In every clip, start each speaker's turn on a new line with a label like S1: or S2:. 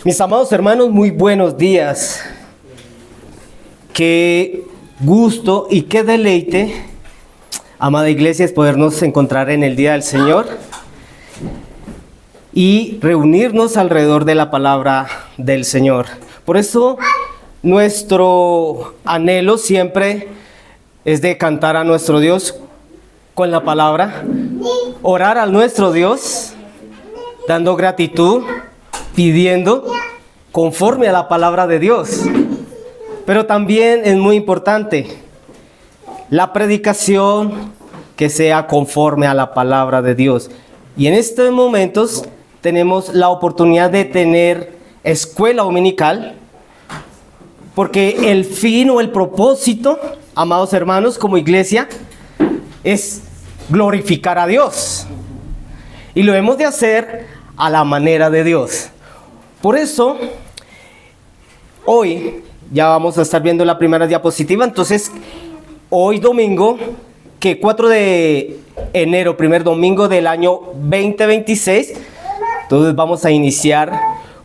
S1: Mis amados hermanos, muy buenos días. Qué gusto y qué deleite, amada iglesia, es podernos encontrar en el día del Señor y reunirnos alrededor de la palabra del Señor. Por eso nuestro anhelo siempre es de cantar a nuestro Dios con la palabra, orar a nuestro Dios, dando gratitud, pidiendo conforme a la palabra de Dios. Pero también es muy importante la predicación que sea conforme a la palabra de Dios. Y en estos momentos tenemos la oportunidad de tener escuela dominical, porque el fin o el propósito, amados hermanos, como iglesia, es glorificar a Dios. Y lo hemos de hacer a la manera de Dios. Por eso, hoy ya vamos a estar viendo la primera diapositiva. Entonces, hoy domingo, que 4 de enero, primer domingo del año 2026, entonces vamos a iniciar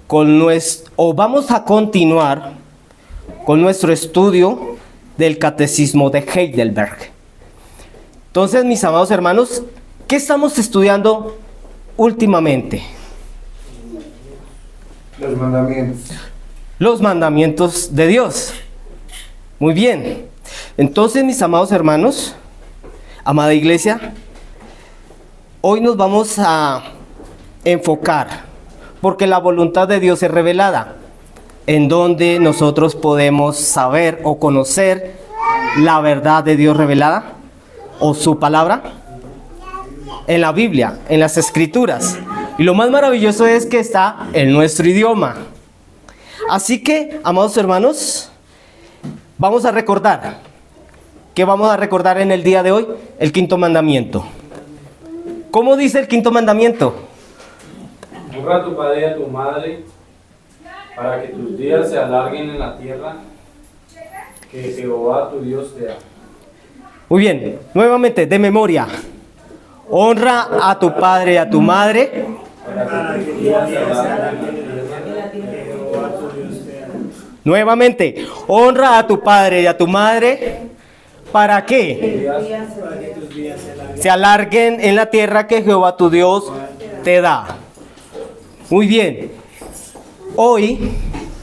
S1: vamos a continuar con nuestro estudio del Catecismo de Heidelberg. Entonces, mis amados hermanos, ¿qué estamos estudiando últimamente?
S2: Los mandamientos.
S1: Los mandamientos de Dios. Muy bien. Entonces, mis amados hermanos, amada iglesia, hoy nos vamos a enfocar, porque la voluntad de Dios es revelada, en donde nosotros podemos saber o conocer la verdad de Dios revelada, o su palabra, en la Biblia, en las Escrituras. Y lo más maravilloso es que está en nuestro idioma. Así que, amados hermanos, vamos a recordar. ¿Qué vamos a recordar en el día de hoy? El quinto mandamiento. ¿Cómo dice el quinto mandamiento?
S3: Honra a tu padre y a tu madre, para que tus días se alarguen en la tierra que Jehová tu Dios te da.
S1: Muy bien, nuevamente, de memoria. Honra a tu padre y a tu madre,
S3: Para que tus días se alarguen en la tierra que Jehová tu Dios te da.
S1: nuevamente, honra a tu padre y a tu madre, ¿para qué?
S3: Para que tus días se alarguen.
S1: Se alarguen en la tierra que Jehová tu Dios te da. Muy bien. Hoy,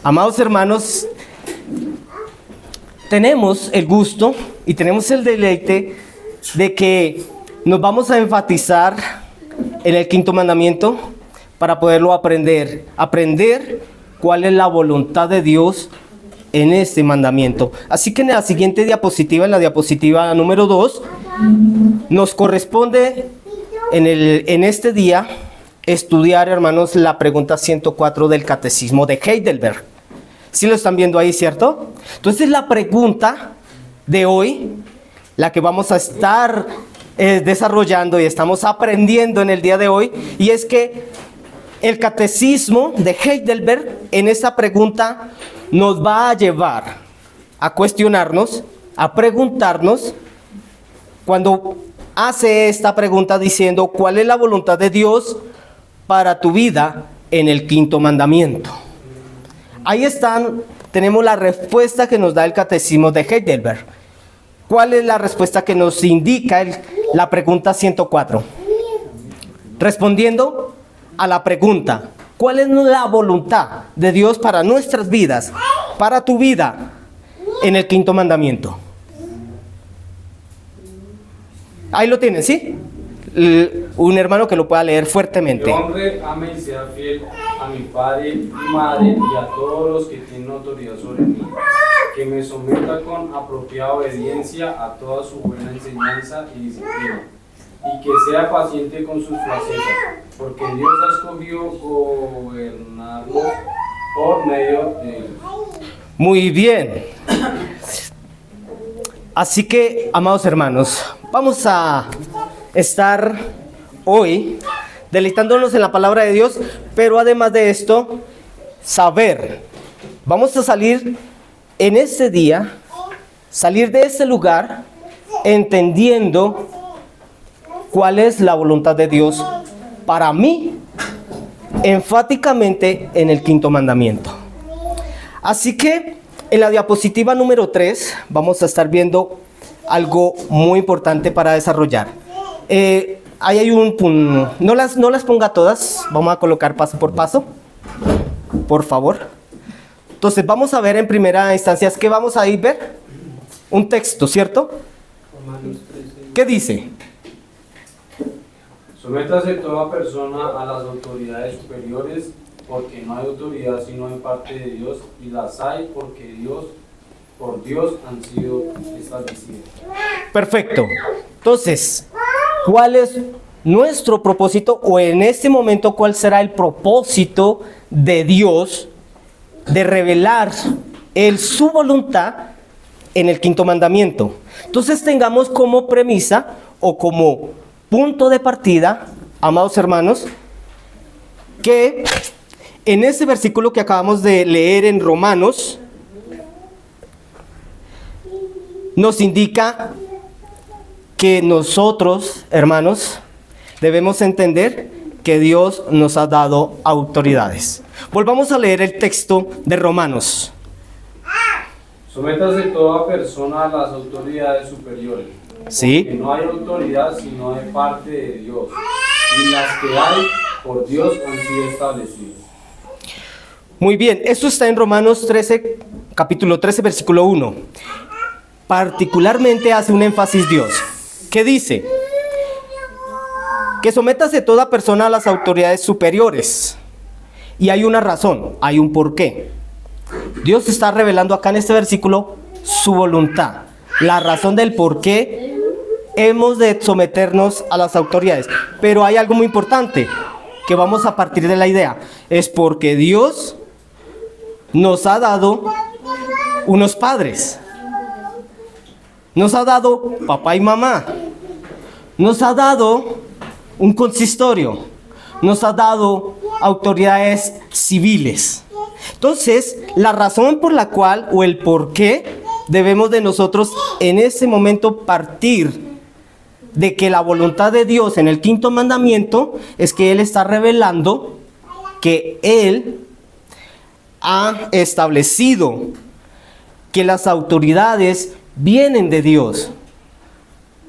S1: amados hermanos, tenemos el gusto y tenemos el deleite de que nos vamos a enfatizar en el quinto mandamiento para poderlo aprender cuál es la voluntad de Dios en este mandamiento. Así que en la siguiente diapositiva, en la diapositiva número 2, nos corresponde en este día estudiar, hermanos, la pregunta 104 del Catecismo de Heidelberg. ¿Sí lo están viendo ahí, cierto? Entonces la pregunta de hoy, la que vamos a estar desarrollando y estamos aprendiendo en el día de hoy, y es que el Catecismo de Heidelberg en esta pregunta nos va a llevar a cuestionarnos, a preguntarnos, cuando hace esta pregunta diciendo ¿cuál es la voluntad de Dios para tu vida en el quinto mandamiento? Ahí tenemos la respuesta que nos da el Catecismo de Heidelberg. ¿Cuál es la respuesta que nos indica la pregunta 104? Respondiendo a la pregunta, ¿cuál es la voluntad de Dios para nuestras vidas, para tu vida, en el quinto mandamiento? Ahí lo tienen, ¿sí? Un hermano que lo pueda leer fuertemente.
S3: Que honre, ame y sea fiel a mi padre y madre y a todos los que tienen autoridad sobre mí. Que me someta con apropiada obediencia a toda su buena enseñanza y disciplina. Y que sea paciente con sus flaquezas, porque Dios ha escogido gobernarnos por medio de ellos.
S1: Muy bien. Así que, amados hermanos, vamos a estar hoy deleitándonos en la palabra de Dios, pero además de esto, vamos a salir en este día, salir de este lugar entendiendo cuál es la voluntad de Dios para mí enfáticamente en el quinto mandamiento. Así que en la diapositiva número 3 vamos a estar viendo algo muy importante para desarrollar. Ahí hay no las ponga todas, vamos a colocar paso por paso, por favor. Entonces vamos a ver en primera instancia, ¿qué vamos a ir ver? Un texto, ¿cierto? ¿Qué dice?
S3: Sométase toda persona a las autoridades superiores, porque no hay autoridad sino en parte de Dios, y las hay porque por Dios han sido establecidas.
S1: Perfecto. Entonces, ¿cuál es nuestro propósito, o en este momento cuál será el propósito de Dios de revelar su voluntad en el quinto mandamiento? Entonces tengamos como premisa o como punto de partida, amados hermanos, que en este versículo que acabamos de leer en Romanos, nos indica que nosotros, hermanos, debemos entender que Dios nos ha dado autoridades. Volvamos a leer el texto de Romanos.
S3: Sométase toda persona a las autoridades superiores.
S1: Sí.
S3: Porque no hay autoridad sino de parte de Dios, y las que hay por Dios han sido establecidas.
S1: Muy bien, esto está en Romanos 13, capítulo 13, versículo 1. Particularmente hace un énfasis Dios. ¿Qué dice? Que sométase toda persona a las autoridades superiores. Y hay una razón, hay un porqué. Dios está revelando acá en este versículo su voluntad, la razón del por qué hemos de someternos a las autoridades. Pero hay algo muy importante que vamos a partir de la idea. Es porque Dios nos ha dado unos padres. Nos ha dado papá y mamá. Nos ha dado un consistorio. Nos ha dado autoridades civiles. Entonces, la razón por la cual o el por qué debemos de nosotros en ese momento partir de que la voluntad de Dios en el quinto mandamiento es que Él está revelando que Él ha establecido que las autoridades vienen de Dios.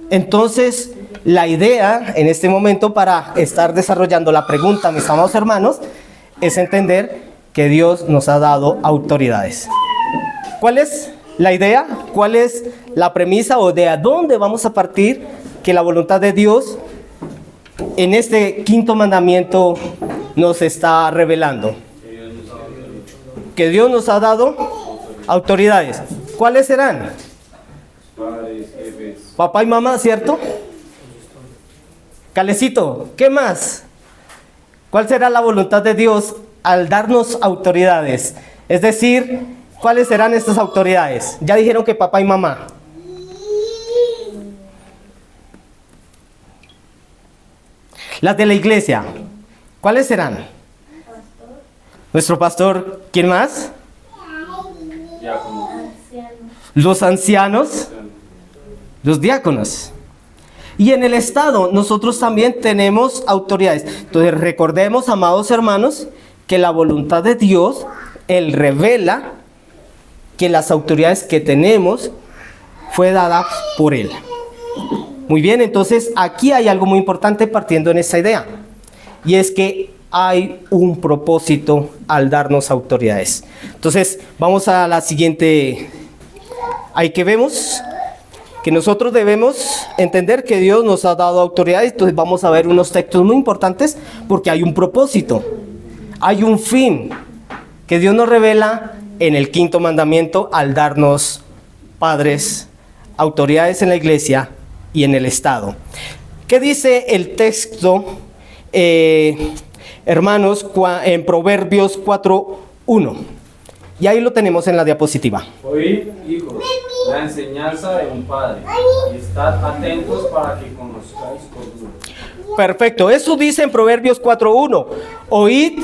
S1: Entonces, la idea en este momento para estar desarrollando la pregunta, mis amados hermanos, es entender que Dios nos ha dado autoridades. ¿Cuál es la idea? ¿Cuál es la premisa o de a dónde vamos a partir que la voluntad de Dios en este quinto mandamiento nos está revelando? Que Dios nos ha dado autoridades. ¿Cuáles serán?
S3: Padres, jefes.
S1: Papá y mamá, ¿cierto? Calecito, ¿qué más? ¿Cuál será la voluntad de Dios al darnos autoridades? Es decir, ¿cuáles serán estas autoridades? Ya dijeron que papá y mamá. Las de la iglesia, ¿cuáles serán? Nuestro pastor, ¿quién más?
S3: Diáconos.
S1: Los ancianos, los diáconos. Y en el Estado nosotros también tenemos autoridades. Entonces recordemos, amados hermanos, que la voluntad de Dios, Él revela que las autoridades que tenemos fue dada por Él. Muy bien, entonces aquí hay algo muy importante partiendo en esta idea. Y es que hay un propósito al darnos autoridades. Entonces vamos a la siguiente. Ahí que vemos que nosotros debemos entender que Dios nos ha dado autoridades. Entonces vamos a ver unos textos muy importantes porque hay un propósito, hay un fin que Dios nos revela en el quinto mandamiento al darnos padres, autoridades en la iglesia y en el Estado. ¿Qué dice el texto, hermanos, en Proverbios 4:1? Y ahí lo tenemos en la diapositiva.
S3: Oíd, hijos, la enseñanza de un padre, y estad atentos para que conozcáis cordura.
S1: Perfecto, eso dice en Proverbios 4:1. Oíd,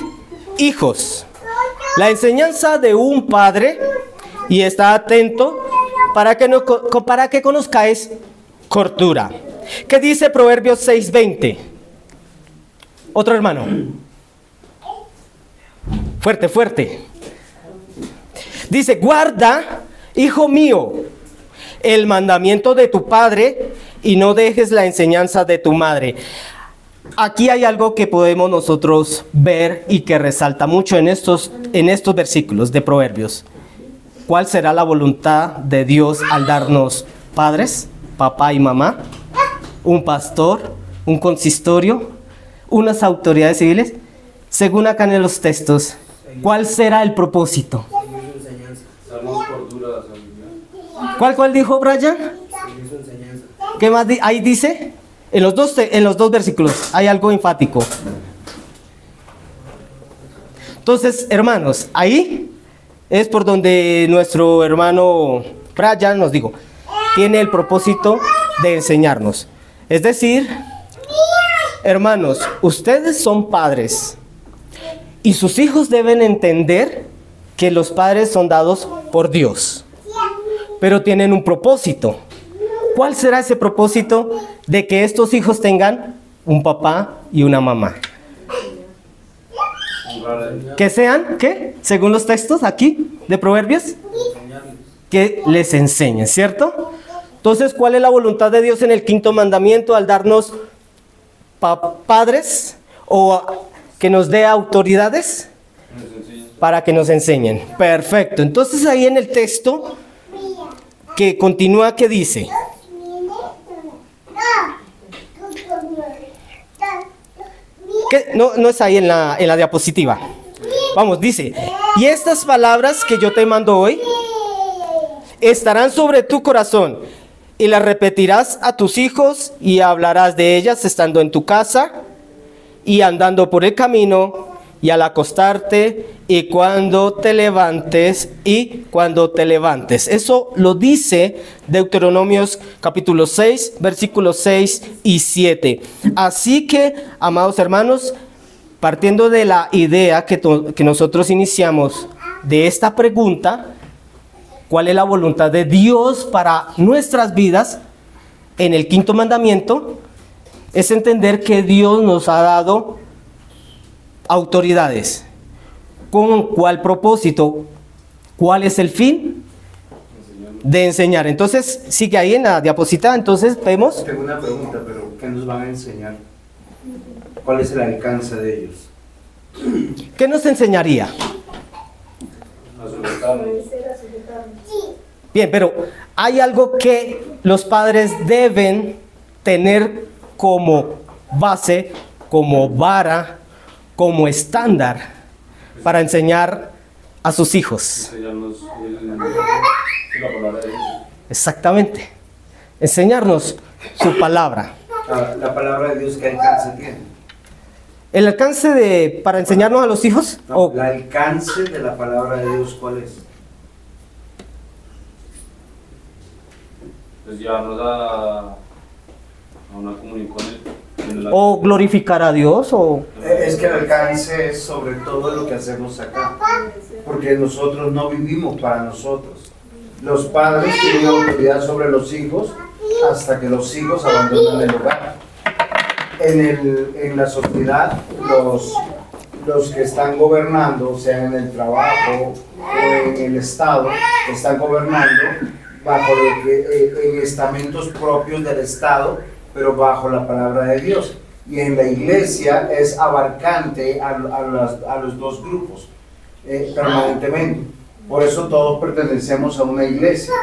S1: hijos, la enseñanza de un padre, y está atento para que conozcáis cordura. ¿Qué dice Proverbios 6:20? Otro hermano. Fuerte, fuerte. Dice, guarda, hijo mío, el mandamiento de tu padre y no dejes la enseñanza de tu madre. Aquí hay algo que podemos nosotros ver y que resalta mucho en estos versículos de Proverbios. ¿Cuál será la voluntad de Dios al darnos padres, papá y mamá, un pastor, un consistorio, unas autoridades civiles? Según acá en los textos, ¿cuál será el propósito? ¿Cuál dijo Brian? ¿Qué más ahí dice? En los dos versículos hay algo enfático. Entonces, hermanos, ahí es por donde nuestro hermano Brian nos dijo, tiene el propósito de enseñarnos. Es decir, hermanos, ustedes son padres y sus hijos deben entender que los padres son dados por Dios, pero tienen un propósito. ¿Cuál será ese propósito de que estos hijos tengan un papá y una mamá? Que sean, ¿qué? Según los textos aquí de Proverbios, que les enseñen, ¿cierto? Entonces, ¿cuál es la voluntad de Dios en el quinto mandamiento al darnos padres o que nos dé autoridades? Para que nos enseñen. Perfecto. Entonces, ahí en el texto que continúa, ¿qué dice? No es ahí en la diapositiva. Vamos, dice, y estas palabras que yo te mando hoy estarán sobre tu corazón y las repetirás a tus hijos y hablarás de ellas estando en tu casa y andando por el camino y al acostarte y cuando te levantes Eso lo dice Deuteronomios capítulo 6, versículos 6 y 7. Así que, amados hermanos, partiendo de la idea que nosotros iniciamos de esta pregunta, ¿cuál es la voluntad de Dios para nuestras vidas? En el quinto mandamiento es entender que Dios nos ha dado autoridades. ¿Con cuál propósito? ¿Cuál es el fin? De enseñar. Entonces, sigue ahí en la diapositiva, entonces vemos.
S2: Tengo una pregunta, pero ¿qué nos van a enseñar? ¿Cuál es el alcance de ellos?
S1: ¿Qué nos enseñaría? Bien, pero hay algo que los padres deben tener como base, como vara, como estándar para enseñar a sus hijos. Exactamente. Enseñarnos su palabra.
S2: La palabra de Dios, ¿qué alcance tiene?
S1: ¿El alcance para enseñarnos a los hijos?
S2: No, el alcance de la palabra de Dios, ¿cuál es?
S3: Pues llevarnos a una comunión con Él.
S1: ¿O glorificar a Dios?
S2: Es que el alcance es sobre todo lo que hacemos acá. Porque nosotros no vivimos para nosotros. Los padres tienen autoridad sobre los hijos hasta que los hijos abandonan el hogar. En la sociedad, los que están gobernando, sea en el trabajo o en el Estado, están gobernando en estamentos propios del Estado, pero bajo la palabra de Dios. Y en la iglesia es abarcante a los dos grupos permanentemente. Por eso todos pertenecemos a una iglesia.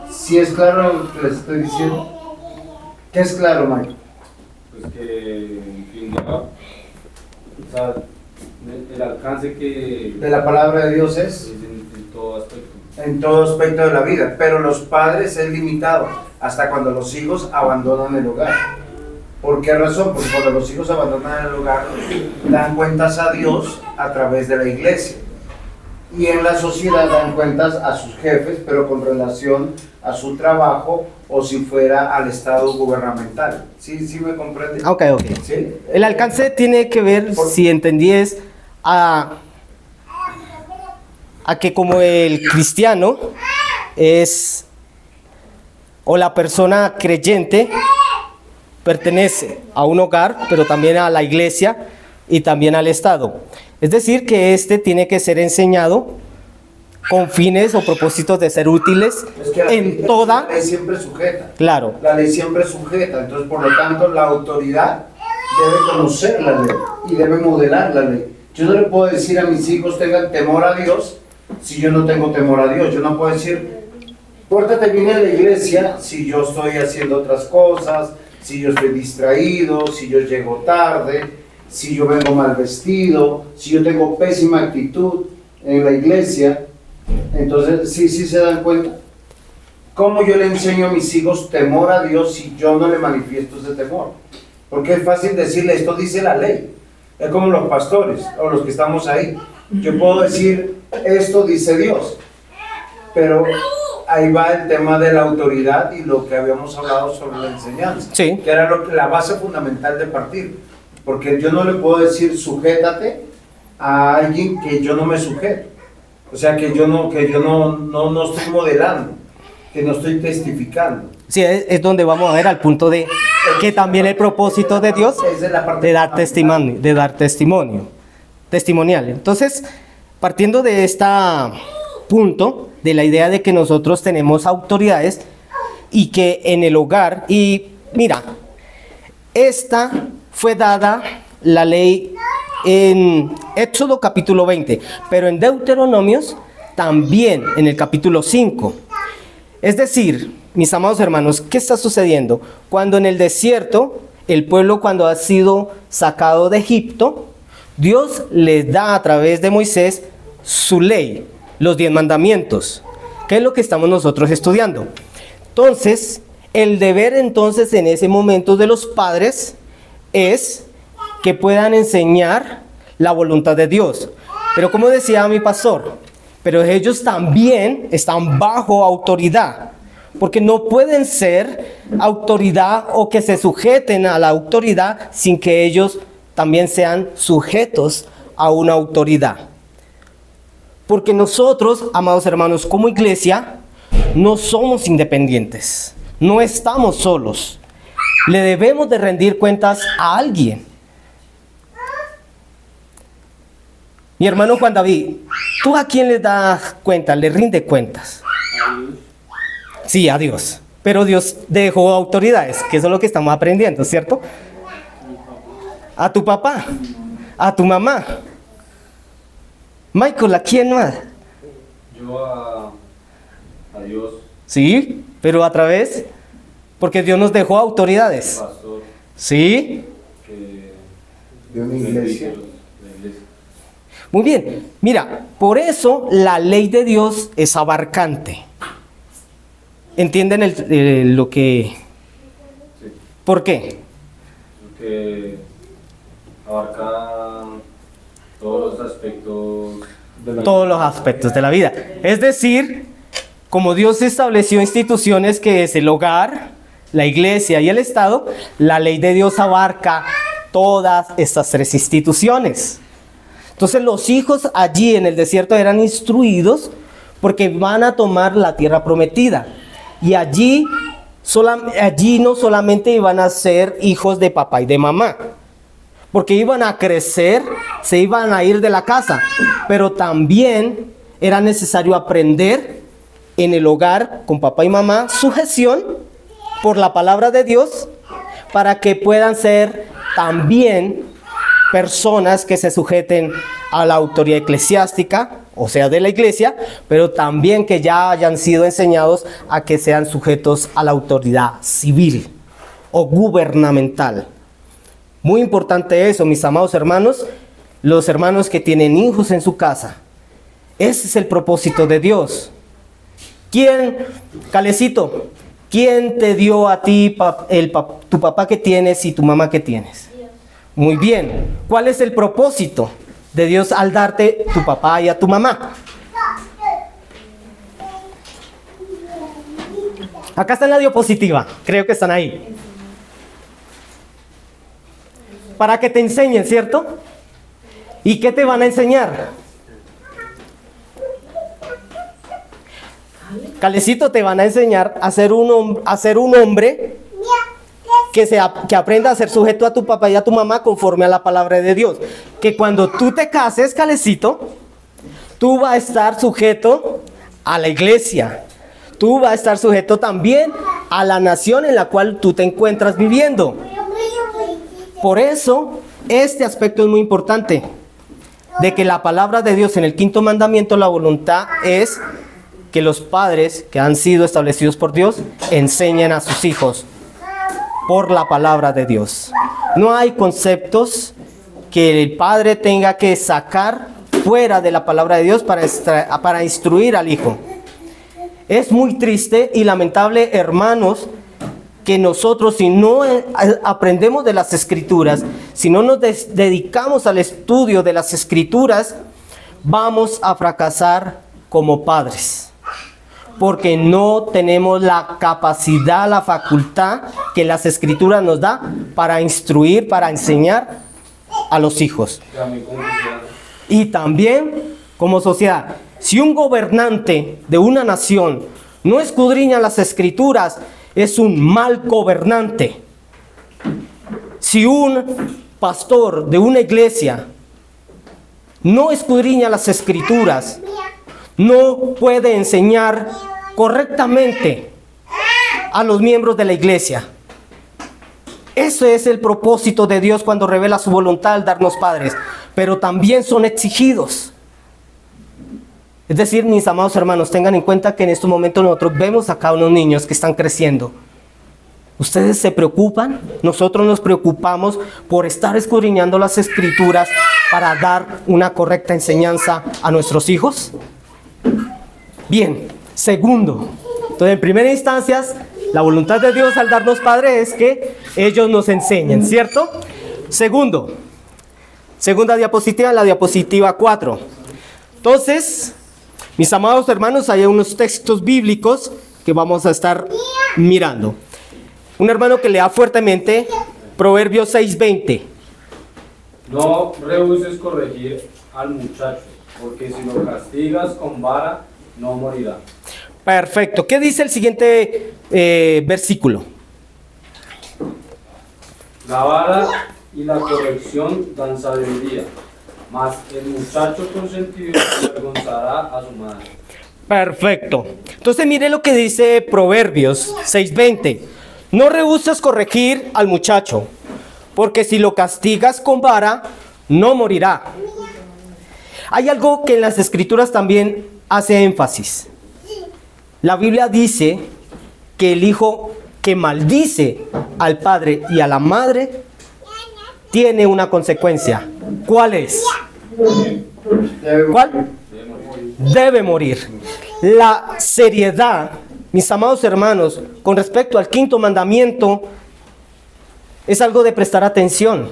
S2: ¿Sí es claro lo que les estoy diciendo? ¿Qué es claro, Mike?
S3: Pues que, en fin, o sea, el alcance que
S2: de la palabra de Dios es
S3: en todo aspecto.
S2: En todo aspecto de la vida, pero los padres es limitado hasta cuando los hijos abandonan el hogar. ¿Por qué razón? Porque cuando los hijos abandonan el hogar dan cuentas a Dios a través de la iglesia, y en la sociedad dan cuentas a sus jefes, pero con relación a su trabajo o si fuera al estado gubernamental. ¿Sí me comprende?
S1: Ok.
S2: ¿Sí?
S1: El alcance tiene que ver, si entendí, es a que como el cristiano es, o la persona creyente pertenece a un hogar, pero también a la iglesia, y también al Estado. Es decir, que este tiene que ser enseñado con fines o propósitos de ser útiles
S2: Es que
S1: en toda...
S2: la ley siempre sujeta.
S1: Claro,
S2: La ley siempre sujeta, entonces por lo tanto la autoridad debe conocer la ley y debe modelar la ley. Yo no le puedo decir a mis hijos tengan temor a Dios si yo no tengo temor a Dios. Yo no puedo decir pórtate bien en la iglesia si yo estoy haciendo otras cosas, si yo estoy distraído, si yo llego tarde, si yo vengo mal vestido, si yo tengo pésima actitud en la iglesia. Entonces, sí se dan cuenta. ¿Cómo yo le enseño a mis hijos temor a Dios si yo no le manifiesto ese temor? Porque es fácil decirle, esto dice la ley. Es como los pastores o los que estamos ahí. Yo puedo decir, esto dice Dios. Pero ahí va el tema de la autoridad y lo que habíamos hablado sobre la enseñanza.
S1: Sí.
S2: Que era la base fundamental de partir. Porque yo no le puedo decir, sujétate a alguien que yo no me sujeto. O sea, que yo no estoy modelando, que no estoy testificando.
S1: sí, es donde vamos a ver al punto de que también el propósito de Dios
S2: Esa es la parte
S1: de dar testimonio, testimonial. Entonces, partiendo de este punto, de la idea de que nosotros tenemos autoridades y que en el hogar, y mira, esta fue dada la ley en Éxodo capítulo 20, pero en Deuteronomios también en el capítulo 5. Es decir, mis amados hermanos, ¿qué está sucediendo? Cuando en el desierto, el pueblo cuando ha sido sacado de Egipto, Dios les da a través de Moisés su ley, los 10 mandamientos, que es lo que estamos nosotros estudiando. Entonces, el deber entonces en ese momento de los padres es que puedan enseñar la voluntad de Dios. Pero como decía mi pastor, pero ellos también están bajo autoridad, porque no pueden ser autoridad o que se sujeten a la autoridad sin que ellos también sean sujetos a una autoridad. Porque nosotros, amados hermanos, como iglesia, no somos independientes, no estamos solos. Le debemos de rendir cuentas a alguien. Mi hermano Juan David, ¿tú a quién le das cuentas, le rinde cuentas? Sí, a Dios. Pero Dios dejó autoridades, que eso es lo que estamos aprendiendo, ¿cierto? A tu papá, a tu mamá. Michael, ¿a quién más?
S3: Yo a Dios,
S1: Sí, pero a través, porque Dios nos dejó autoridades.
S3: pastor,
S1: Sí,
S3: que
S2: de una iglesia.
S3: la iglesia.
S1: muy bien. Mira, por eso la ley de Dios es abarcante. ¿Entienden lo que...
S3: Sí,
S1: ¿Por qué?
S3: que abarca todos los aspectos de la
S1: Todos los aspectos de la vida. Es decir, como Dios estableció instituciones que es el hogar, la iglesia y el Estado, la ley de Dios abarca todas estas 3 instituciones. Entonces los hijos allí en el desierto eran instruidos porque van a tomar la tierra prometida. Y allí no solamente iban a ser hijos de papá y de mamá, porque iban a crecer, se iban a ir de la casa, pero también era necesario aprender en el hogar con papá y mamá sujeción por la palabra de Dios para que puedan ser también personas que se sujeten a la autoridad eclesiástica, o sea, de la iglesia, pero también que ya hayan sido enseñados a que sean sujetos a la autoridad civil o gubernamental. Muy importante eso, mis amados hermanos, los hermanos que tienen hijos en su casa. Ese es el propósito de Dios. Calecito, quién te dio a ti tu papá que tienes y tu mamá que tienes? Muy bien. ¿Cuál es el propósito de Dios al darte tu papá y a tu mamá? Acá está en la diapositiva, creo que están ahí. Para que te enseñen, ¿cierto? ¿Y qué te van a enseñar? Calecito, te van a enseñar a ser un hombre que aprenda a ser sujeto a tu papá y a tu mamá conforme a la palabra de Dios. Que cuando tú te cases, Calecito, tú vas a estar sujeto a la iglesia. Tú vas a estar sujeto también a la nación en la cual tú te encuentras viviendo. Por eso, este aspecto es muy importante. De que la palabra de Dios en el quinto mandamiento, la voluntad es que los padres que han sido establecidos por Dios enseñen a sus hijos por la palabra de Dios. No hay conceptos que el padre tenga que sacar fuera de la palabra de Dios para instruir al hijo. Es muy triste y lamentable, hermanos, que nosotros, si no aprendemos de las Escrituras, si no nos dedicamos al estudio de las Escrituras, vamos a fracasar como padres. Porque no tenemos la capacidad, la facultad que las Escrituras nos da para instruir, para enseñar a los hijos. Y también como sociedad. Si un gobernante de una nación no escudriña las Escrituras, es un mal gobernante. Si un pastor de una iglesia no escudriña las Escrituras, no puede enseñar correctamente a los miembros de la iglesia. Ese es el propósito de Dios cuando revela su voluntad al darnos padres, pero también son exigidos. Es decir, mis amados hermanos, tengan en cuenta que en estos momentos nosotros vemos acá unos niños que están creciendo. ¿Ustedes se preocupan? Nosotros nos preocupamos por estar escudriñando las Escrituras para dar una correcta enseñanza a nuestros hijos. Bien, segundo. Entonces, en primera instancia, la voluntad de Dios al darnos padres es que ellos nos enseñen, ¿cierto? Segundo, segunda diapositiva, la diapositiva 4. Entonces, mis amados hermanos, hay unos textos bíblicos que vamos a estar mirando. Un hermano que lea fuertemente Proverbios 6:20.
S3: No rehuses corregir al muchacho, porque si lo castigas con vara, no morirá.
S1: Perfecto. ¿Qué dice el siguiente versículo?
S3: La vara y la corrección dan sabiduría, mas el muchacho consentido avergonzará a su madre.
S1: Perfecto. Entonces mire lo que dice Proverbios 6:20. No rehusas corregir al muchacho, porque si lo castigas con vara, no morirá. Hay algo que en las Escrituras también hace énfasis. La Biblia dice que el hijo que maldice al padre y a la madre tiene una consecuencia. ¿Cuál es? ¿Cuál? Debe morir. La seriedad, mis amados hermanos, con respecto al quinto mandamiento, es algo de prestar atención.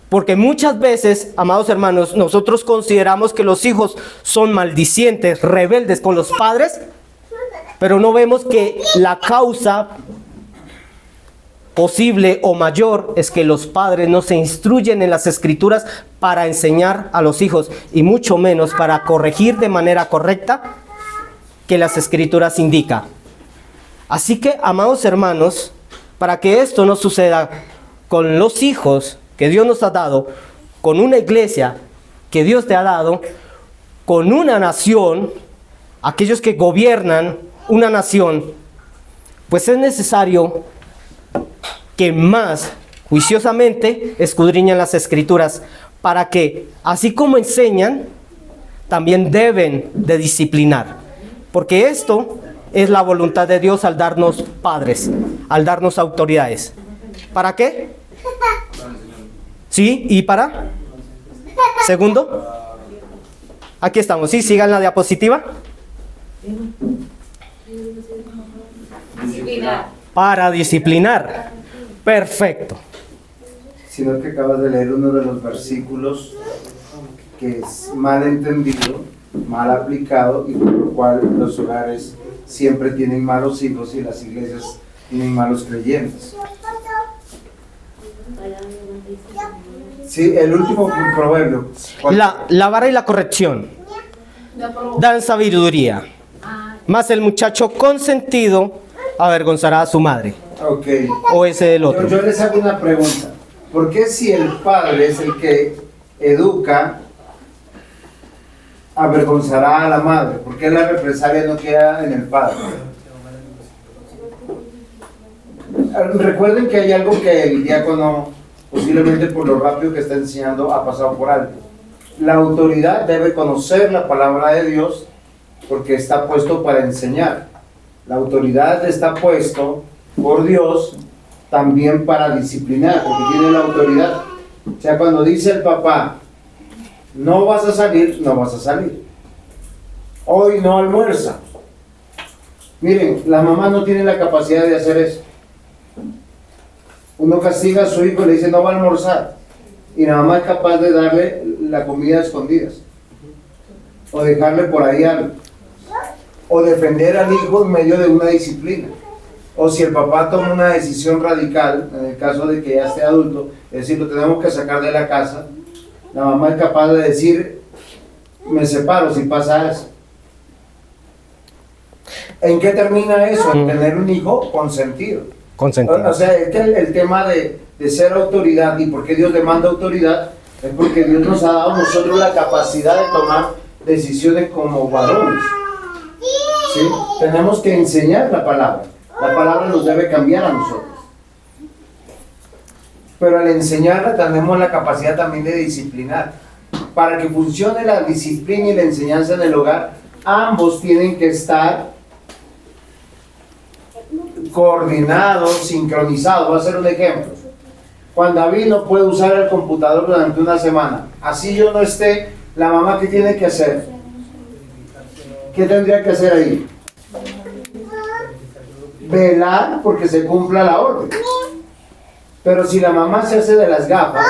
S1: Porque muchas veces, amados hermanos, nosotros consideramos que los hijos son maldicientes, rebeldes con los padres, pero no vemos que la causa posible o mayor es que los padres no se instruyen en las Escrituras para enseñar a los hijos, y mucho menos para corregir de manera correcta que las Escrituras indican. Así que, amados hermanos, para que esto no suceda con los hijos que Dios nos ha dado, con una iglesia que Dios te ha dado, con una nación, aquellos que gobiernan una nación, pues es necesario que más juiciosamente escudriñen las Escrituras, para que, así como enseñan, también deben de disciplinar. Porque esto es la voluntad de Dios al darnos padres, al darnos autoridades. ¿Para qué? ¿Sí? ¿Y para? Segundo. Aquí estamos. ¿Sí? Sigan la diapositiva.
S4: Disciplinar.
S1: Para disciplinar. Perfecto.
S2: Sino que acabas de leer uno de los versículos que es mal entendido, mal aplicado, y por lo cual los hogares siempre tienen malos hijos y las iglesias tienen malos creyentes. Sí, el último proverbio.
S1: La vara y la corrección dan sabiduría, mas el muchacho consentido avergonzará a su madre.
S2: Ok.
S1: o ese del otro?
S2: Yo les hago una pregunta. ¿Por qué si el padre es el que educa, avergonzará a la madre? ¿Por qué la represalia no queda en el padre? Recuerden que hay algo que el diácono, posiblemente por lo rápido que está enseñando, ha pasado por alto. La autoridad debe conocer la palabra de Dios porque está puesto para enseñar. La autoridad está puesto por Dios también para disciplinar, porque tiene la autoridad. O sea, cuando dice el papá, no vas a salir, no vas a salir. Hoy no almuerza. Miren, la mamá no tiene la capacidad de hacer eso. Uno castiga a su hijo y le dice no va a almorzar. Y la mamá es capaz de darle la comida a escondidas. O dejarle por ahí algo. O defender al hijo en medio de una disciplina. O si el papá toma una decisión radical, en el caso de que ya esté adulto, es decir, lo tenemos que sacar de la casa, la mamá es capaz de decir, me separo si pasa eso. ¿En qué termina eso? En tener un hijo consentido.
S1: Consentido.
S2: O sea, es que el tema de ser autoridad y por qué Dios demanda autoridad es porque Dios nos ha dado a nosotros la capacidad de tomar decisiones como varones. ¿Sí? Tenemos que enseñar la palabra. La palabra nos debe cambiar a nosotros. Pero al enseñarla tenemos la capacidad también de disciplinar. Para que funcione la disciplina y la enseñanza en el hogar, ambos tienen que estar coordinados, sincronizados. Voy a hacer un ejemplo. Cuando David no puede usar el computador durante una semana, así yo no esté, la mamá, ¿qué tiene que hacer? ¿Qué tendría que hacer ahí? Velar porque se cumpla la orden. Pero si la mamá se hace de las gafas,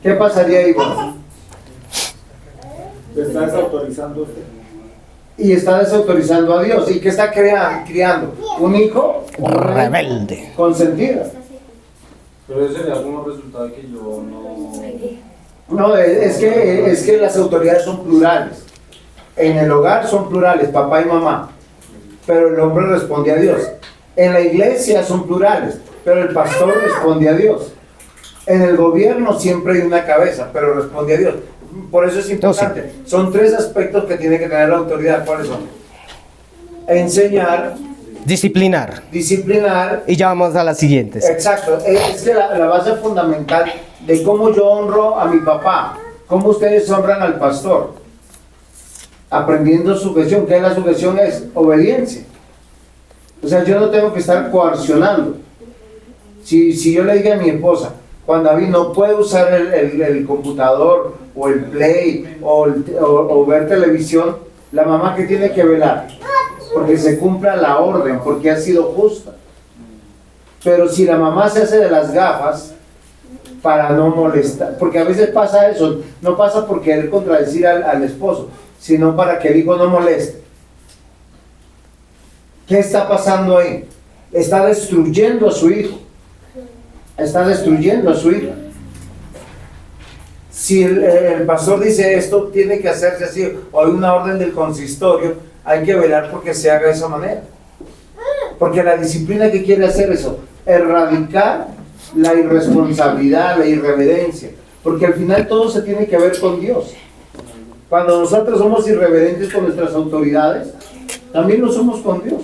S2: ¿qué pasaría ahí?
S4: ¿Te está desautorizando usted?
S2: Y está desautorizando a Dios. ¿Y qué está criando? Un hijo
S1: Rebelde.
S2: consentido.
S3: Pero ese sería como resultado de que yo no...
S2: No, es que las autoridades son plurales. En el hogar son plurales, papá y mamá. Pero el hombre responde a Dios. En la iglesia son plurales, pero el pastor responde a Dios. En el gobierno siempre hay una cabeza, pero responde a Dios. Por eso es importante. Son tres aspectos que tiene que tener la autoridad. ¿Cuáles son? Enseñar,
S1: Disciplinar.
S2: disciplinar.
S1: Y ya vamos a las siguientes.
S2: Exacto. Es que la base fundamental de cómo yo honro a mi papá, cómo ustedes honran al pastor, aprendiendo sujeción. ¿Qué es la sujeción? Es obediencia. O sea, yo no tengo que estar coaccionando. Si yo le digo a mi esposa, Juan David no puede usar el computador o el play o ver televisión, la mamá que tiene que velar porque se cumpla la orden, porque ha sido justa. Pero si la mamá se hace de las gafas para no molestar, porque a veces pasa eso, no pasa por querer contradecir al esposo, sino para que el hijo no moleste. ¿Qué está pasando ahí? Está destruyendo a su hijo. Está destruyendo a su hija. Si el pastor dice esto tiene que hacerse así, o hay una orden del consistorio, hay que velar porque se haga de esa manera. Porque la disciplina que quiere hacer eso, erradicar la irresponsabilidad, la irreverencia, porque al final todo se tiene que ver con Dios. Cuando nosotros somos irreverentes con nuestras autoridades, también lo somos con Dios.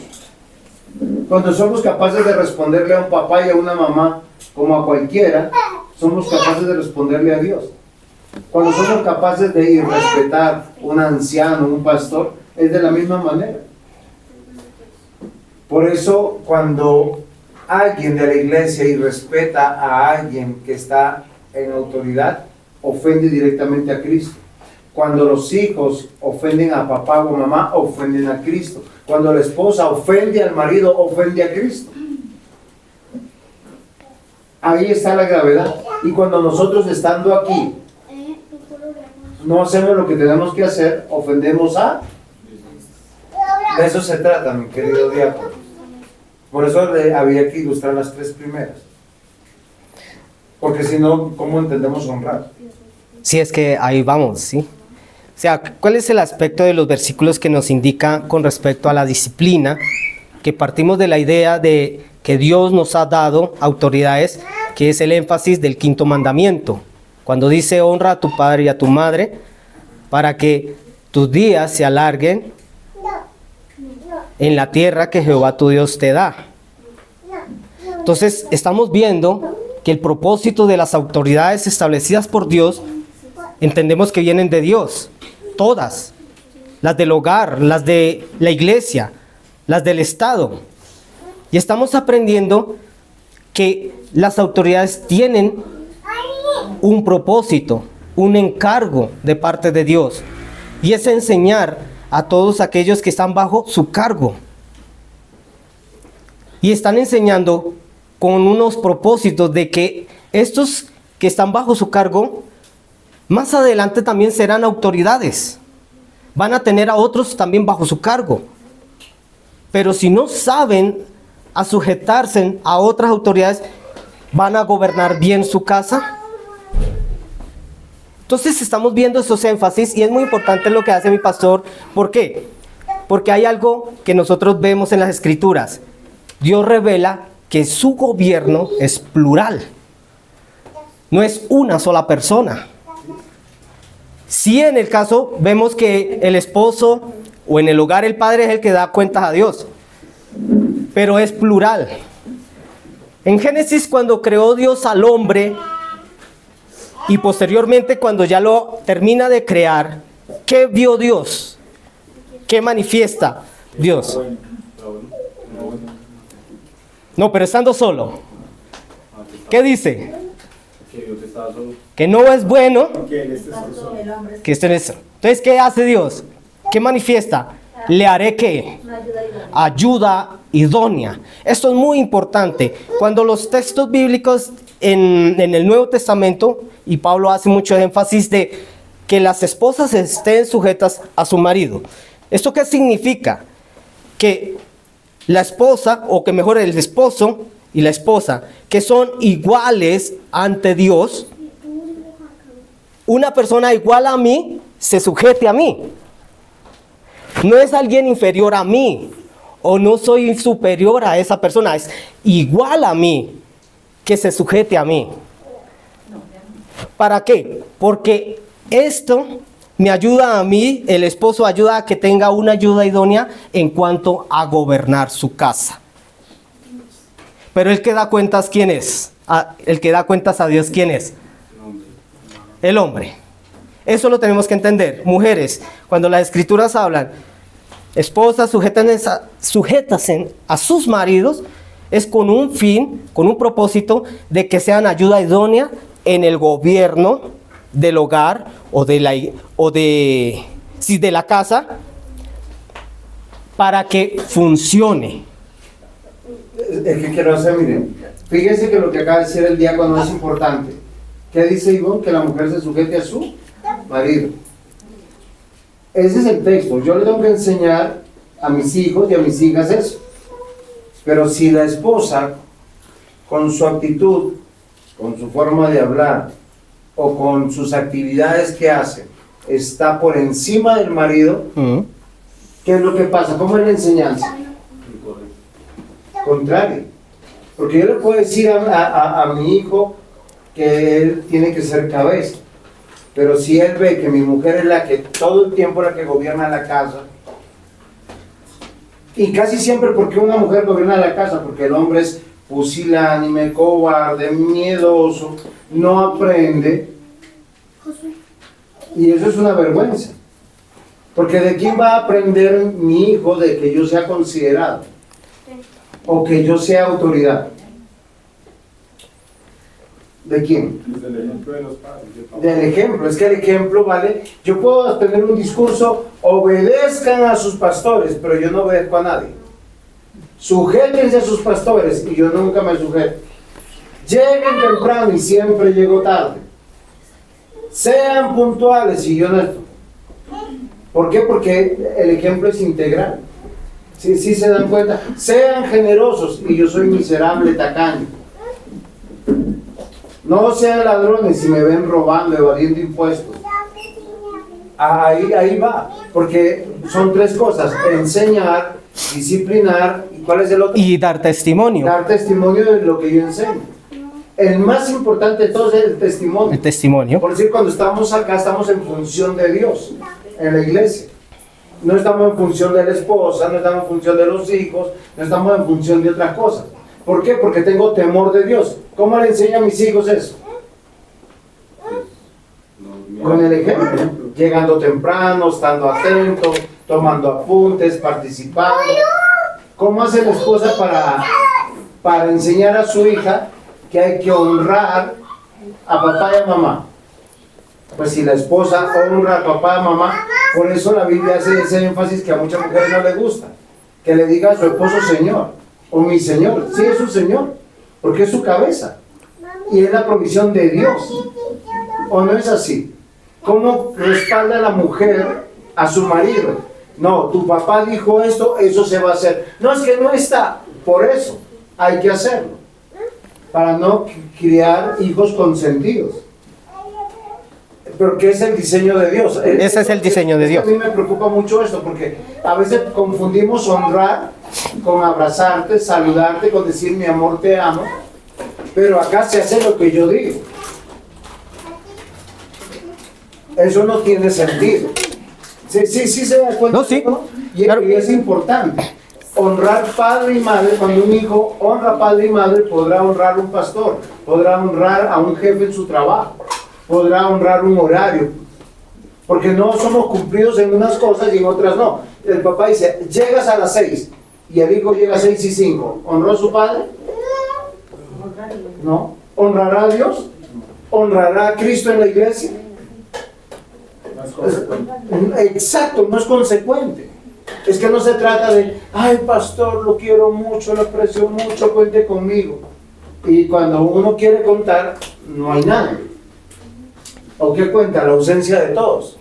S2: Cuando somos capaces de responderle a un papá y a una mamá como a cualquiera, somos capaces de responderle a Dios. Cuando somos capaces de irrespetar un anciano, un pastor, es de la misma manera. Por eso, cuando alguien de la iglesia irrespeta a alguien que está en autoridad, ofende directamente a Cristo. Cuando los hijos ofenden a papá o mamá, ofenden a Cristo. Cuando la esposa ofende al marido, ofende a Cristo. Ahí está la gravedad. Y cuando nosotros estando aquí no hacemos lo que tenemos que hacer, ofendemos a... De eso se trata, mi querido diácono. Por eso había que ilustrar las tres primeras. Porque si no, ¿cómo entendemos honrar?
S1: Sí, es que ahí vamos, ¿sí? O sea, ¿cuál es el aspecto de los versículos que nos indica con respecto a la disciplina? Que partimos de la idea de que Dios nos ha dado autoridades, que es el énfasis del quinto mandamiento. Cuando dice honra a tu padre y a tu madre, para que tus días se alarguen en la tierra que Jehová tu Dios te da. Entonces estamos viendo que el propósito de las autoridades establecidas por Dios, entendemos que vienen de Dios, todas, las del hogar, las de la iglesia, las del Estado. Y estamos aprendiendo que las autoridades tienen un propósito, un encargo de parte de Dios, y es enseñar a todos aquellos que están bajo su cargo. Y están enseñando con unos propósitos de que estos que están bajo su cargo, más adelante también serán autoridades. Van a tener a otros también bajo su cargo. Pero si no saben a sujetarse a otras autoridades, ¿van a gobernar bien su casa? Entonces estamos viendo esos énfasis y es muy importante lo que hace mi pastor. ¿Por qué? Porque hay algo que nosotros vemos en las Escrituras. Dios revela que su gobierno es plural. No es una sola persona. Si en el caso vemos que el esposo o en el hogar el padre es el que da cuentas a Dios, pero es plural. En Génesis, cuando creó Dios al hombre y posteriormente cuando ya lo termina de crear, ¿qué vio Dios? ¿Qué manifiesta Dios? No, pero estando solo. ¿Qué dice?
S3: Que Dios estaba solo.
S1: Que no es bueno
S4: Que él esté solo.
S1: que esté en eso. Entonces, ¿qué hace Dios? ¿Qué manifiesta? Le haré ¿qué? Ayuda idónea. Esto es muy importante. Cuando los textos bíblicos en el Nuevo Testamento, y Pablo hace mucho énfasis de que las esposas estén sujetas a su marido. ¿Esto qué significa? Que la esposa, o que mejor el esposo y la esposa, que son iguales ante Dios, una persona igual a mí se sujete a mí. No es alguien inferior a mí, o no soy superior a esa persona, es igual a mí que se sujete a mí. ¿Para qué? Porque esto me ayuda a mí, el esposo ayuda a que tenga una ayuda idónea en cuanto a gobernar su casa. Pero el que da cuentas, ¿quién es? El que da cuentas a Dios, ¿quién es? El hombre. Eso lo tenemos que entender. Mujeres, cuando las escrituras hablan, esposas, sujétasen a sus maridos, es con un fin, con un propósito de que sean ayuda idónea en el gobierno del hogar o de la casa, para que funcione.
S2: El que quiero hacer, miren, fíjense que lo que acaba de decir el diácono es importante. ¿Qué dice Ivonne? Que la mujer se sujete a su marido. Ese es el texto. Yo le tengo que enseñar a mis hijos y a mis hijas eso. Pero si la esposa, con su actitud, con su forma de hablar o con sus actividades que hace, está por encima del marido, ¿qué es lo que pasa? ¿Cómo es la enseñanza? Contrario. Porque yo le puedo decir a mi hijo que él tiene que ser cabeza, pero si él ve que mi mujer es la que todo el tiempo la que gobierna la casa, y casi siempre, porque una mujer gobierna la casa, porque el hombre es pusilánime, cobarde, miedoso, no aprende, y eso es una vergüenza, porque ¿de quién va a aprender mi hijo de que yo sea considerado o que yo sea autoridad? ¿De quién?
S4: Desde el ejemplo de los padres.
S2: Del ejemplo. Es que el ejemplo, ¿vale? Yo puedo tener un discurso, obedezcan a sus pastores, pero yo no obedezco a nadie. Sujétense a sus pastores y yo nunca me sujeto. Lleguen temprano y siempre llego tarde. Sean puntuales y yo no estoy. ¿Por qué? Porque el ejemplo es integral. Sí se dan cuenta. Sean generosos y yo soy miserable, tacaño. No sean ladrones y me ven robando, evadiendo impuestos. Ahí va, porque son tres cosas: enseñar, disciplinar y ¿Cuál es el otro?
S1: Y dar testimonio.
S2: Dar testimonio de lo que yo enseño. El más importante de todos es el testimonio.
S1: El testimonio.
S2: Por decir, cuando estamos acá, estamos en función de Dios, en la iglesia. No estamos en función de la esposa, no estamos en función de los hijos, no estamos en función de otras cosas. ¿Por qué? Porque tengo temor de Dios. ¿Cómo le enseño a mis hijos eso? Con el ejemplo. Llegando temprano, estando atento, tomando apuntes, participando. ¿Cómo hace la esposa para enseñar a su hija que hay que honrar a papá y a mamá? Pues si la esposa honra a papá y a mamá, por eso la Biblia hace ese énfasis que a muchas mujeres no les gusta, que le diga a su esposo Señor, o mi Señor. Sí, es su Señor, porque es su cabeza, y es la provisión de Dios. ¿O no es así? ¿Cómo respalda la mujer a su marido? No, tu papá dijo esto, eso se va a hacer. No, es que no está, por eso hay que hacerlo, para no criar hijos consentidos. Pero ¿qué es el diseño de Dios?
S1: Ese es el diseño de Dios.
S2: A mí me preocupa mucho esto, porque a veces confundimos honrar con abrazarte, saludarte, con decir mi amor, te amo, pero acá se hace lo que yo digo. Eso no tiene sentido. Sí se da cuenta.
S1: No, sí.
S2: ¿No? Y,
S1: Claro.
S2: y es importante. Honrar padre y madre, cuando un hijo honra padre y madre, podrá honrar a un pastor, podrá honrar a un jefe en su trabajo, podrá honrar un horario, porque no somos cumplidos en unas cosas y en otras no. El papá dice, llegas a las 6 y el hijo llega a 6:05. ¿Honró a su padre? No. ¿Honrará a Dios? ¿Honrará a Cristo en la iglesia? Exacto, no es consecuente. Es que no se trata de, ay pastor, lo quiero mucho, lo aprecio mucho, cuente conmigo. Y cuando uno quiere contar, no hay nadie. ¿O qué cuenta? La ausencia de todos.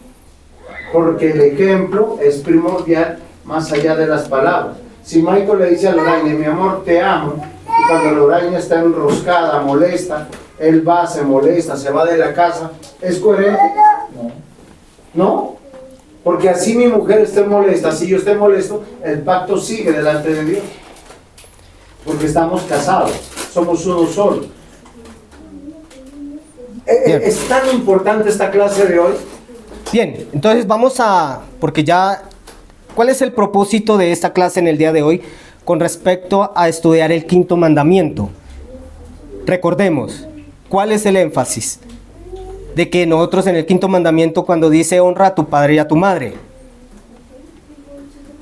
S2: Porque el ejemplo es primordial más allá de las palabras. Si Michael le dice a Lorraine, mi amor, te amo, y cuando Lorraine está enroscada, molesta, él va, se molesta, se va de la casa, ¿es coherente? ¿No? Porque así mi mujer esté molesta, si yo esté molesto, el pacto sigue delante de Dios. Porque estamos casados, somos uno solo. Es tan importante esta clase de hoy.
S1: Bien, entonces vamos a, porque ya, ¿cuál es el propósito de esta clase en el día de hoy con respecto a estudiar el quinto mandamiento? Recordemos, ¿cuál es el énfasis? De que nosotros en el quinto mandamiento, cuando dice honra a tu padre y a tu madre,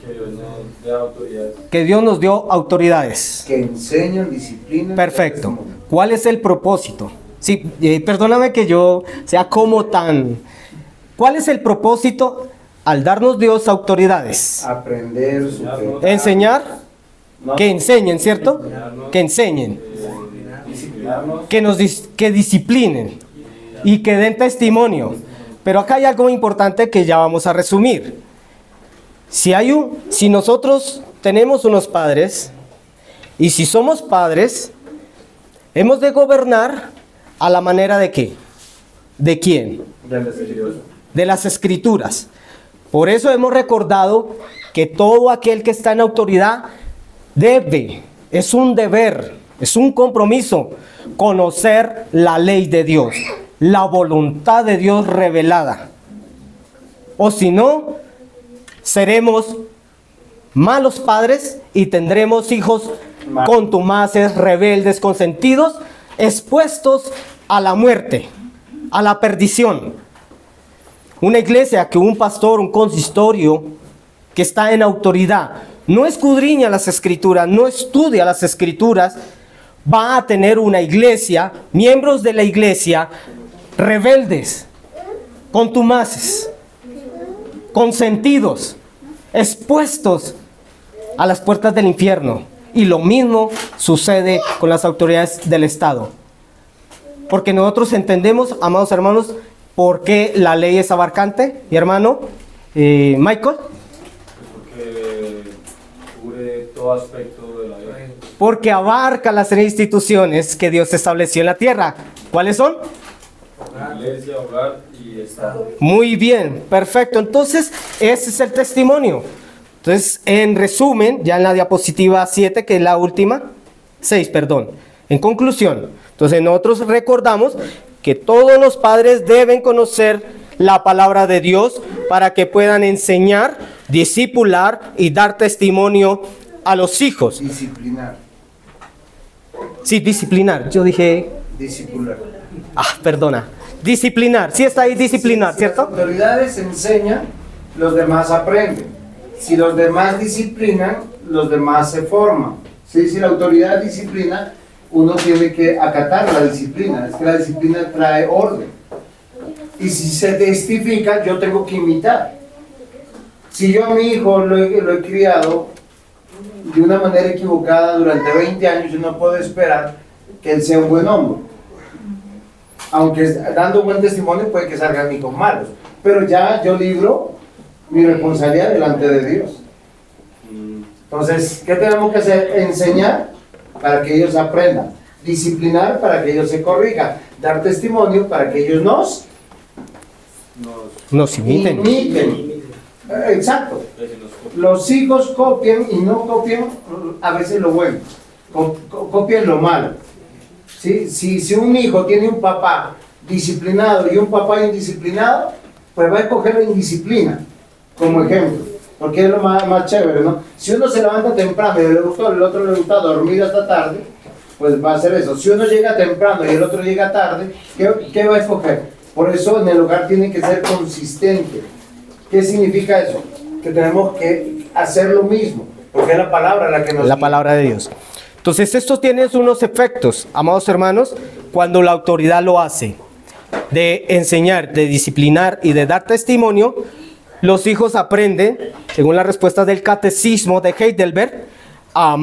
S3: Que Dios nos dé autoridades.
S1: que Dios nos dio autoridades.
S2: Que enseñan, disciplinan.
S1: Perfecto. ¿Cuál es el propósito? Sí, perdóname que yo sea como tan... ¿Cuál es el propósito al darnos Dios autoridades?
S2: Aprender, superar.
S1: Enseñar,
S2: No.
S1: que enseñen, ¿cierto? Que enseñen,
S3: Disciplinarnos.
S1: que disciplinen y que den testimonio. Pero acá hay algo importante que ya vamos a resumir. Si nosotros tenemos unos padres, y si somos padres, hemos de gobernar a la manera de ¿qué? ¿De quién? De las Escrituras. Por eso hemos recordado que todo aquel que está en autoridad debe, es un deber, es un compromiso, conocer la ley de Dios, la voluntad de Dios revelada. O si no, seremos malos padres y tendremos hijos contumaces, rebeldes, consentidos, expuestos a la muerte, a la perdición. Una iglesia que un pastor, un consistorio que está en autoridad, no escudriña las Escrituras, no estudia las Escrituras, va a tener una iglesia, miembros de la iglesia, rebeldes, contumaces, consentidos, expuestos a las puertas del infierno. Y lo mismo sucede con las autoridades del Estado. Porque nosotros entendemos, amados hermanos, por qué la ley es abarcante. Mi hermano, Michael.
S3: Porque cubre todo aspecto de la vida.
S1: Porque abarca las instituciones que Dios estableció en la tierra. ¿Cuáles son?
S3: Iglesia, hogar y Estado.
S1: Muy bien, perfecto. Entonces, ese es el testimonio. Entonces, en resumen, ya en la diapositiva 7, que es la última, 6, perdón. En conclusión, entonces nosotros recordamos que todos los padres deben conocer la palabra de Dios para que puedan enseñar, discipular y dar testimonio a los hijos.
S2: Disciplinar.
S1: Sí, disciplinar. Yo dije...
S2: Discipular.
S1: Perdona. Disciplinar. Sí está ahí disciplinar,
S2: Si
S1: ¿cierto?
S2: las autoridades enseñan, los demás aprenden. Si los demás disciplinan, los demás se forman. ¿Sí? Si la autoridad disciplina, uno tiene que acatar la disciplina. Es que la disciplina trae orden. Y si se testifica, yo tengo que imitar. Si yo a mi hijo lo he criado de una manera equivocada durante 20 años, yo no puedo esperar que él sea un buen hombre. Aunque dando buen testimonio puede que salgan hijos malos. Pero ya yo libro mi responsabilidad delante de Dios. Entonces, ¿qué tenemos que hacer? Enseñar para que ellos aprendan. Disciplinar para que ellos se corrijan. Dar testimonio para que ellos
S1: Nos imiten.
S2: Exacto. Los hijos copian y no copian a veces lo bueno. Copian lo malo. ¿Sí? Si un hijo tiene un papá disciplinado y un papá indisciplinado, pues va a escoger la indisciplina como ejemplo, porque es lo más chévere, ¿no? Si uno se levanta temprano y el otro le gusta dormir hasta tarde, pues va a hacer eso. Si uno llega temprano y el otro llega tarde, ¿qué va a escoger? Por eso en el hogar tiene que ser consistente. ¿Qué significa eso? Que tenemos que hacer lo mismo, porque es la palabra la que nos...
S1: La palabra de Dios. Entonces esto tiene unos efectos, amados hermanos, cuando la autoridad lo hace, de enseñar, de disciplinar y de dar testimonio. Los hijos aprenden, según las respuestas del catecismo de Heidelberg, a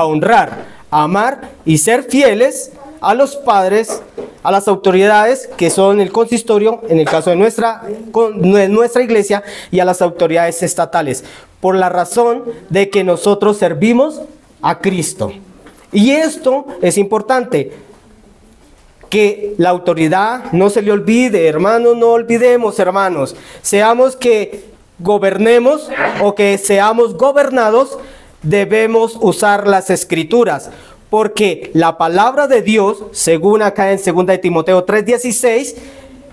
S1: honrar, a amar y ser fieles a los padres, a las autoridades que son el consistorio, en el caso de nuestra iglesia, y a las autoridades estatales, por la razón de que nosotros servimos a Cristo. Y esto es importante, que la autoridad no se le olvide, hermanos, no olvidemos, hermanos, seamos que gobernemos o que seamos gobernados, debemos usar las escrituras, porque la palabra de Dios, según acá en 2 de Timoteo 3:16,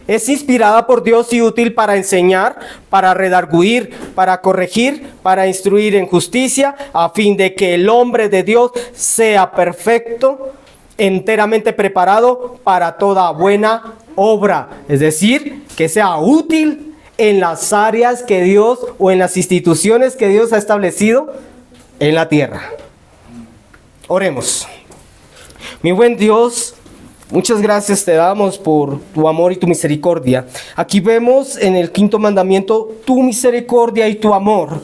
S1: es inspirada por Dios y útil para enseñar, para redarguir, para corregir, para instruir en justicia, a fin de que el hombre de Dios sea perfecto, enteramente preparado para toda buena obra. Es decir, que sea útil en las áreas que Dios o en las instituciones que Dios ha establecido en la tierra. Oremos. Mi buen Dios, muchas gracias te damos por tu amor y tu misericordia. Aquí vemos en el 5º mandamiento tu misericordia y tu amor.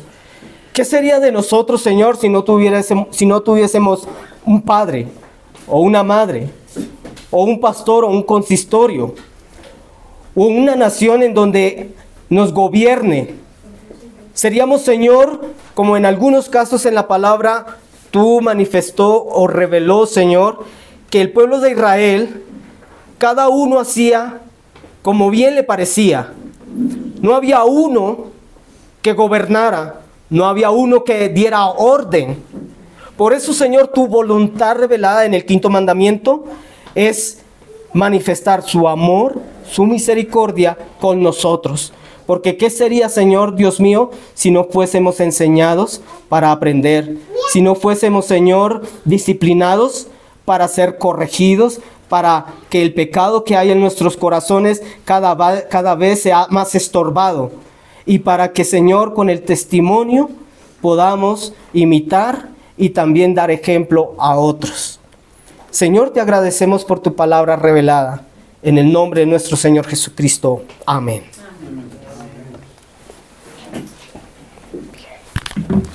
S1: ¿Qué sería de nosotros, Señor, si no tuviésemos un padre o una madre o un pastor o un consistorio o una nación en donde nos gobierne? Seríamos, Señor, como en algunos casos en la palabra tú manifestó o reveló, Señor, que el pueblo de Israel, cada uno hacía como bien le parecía. No había uno que gobernara, no había uno que diera orden. Por eso, Señor, tu voluntad revelada en el 5º mandamiento es manifestar su amor, su misericordia con nosotros. Porque ¿qué sería, Señor, Dios mío, si no fuésemos enseñados para aprender? Si no fuésemos, Señor, disciplinados para ser corregidos, para que el pecado que hay en nuestros corazones cada vez sea más estorbado. Y para que, Señor, con el testimonio podamos imitar y también dar ejemplo a otros. Señor, te agradecemos por tu palabra revelada. En el nombre de nuestro Señor Jesucristo. Amén.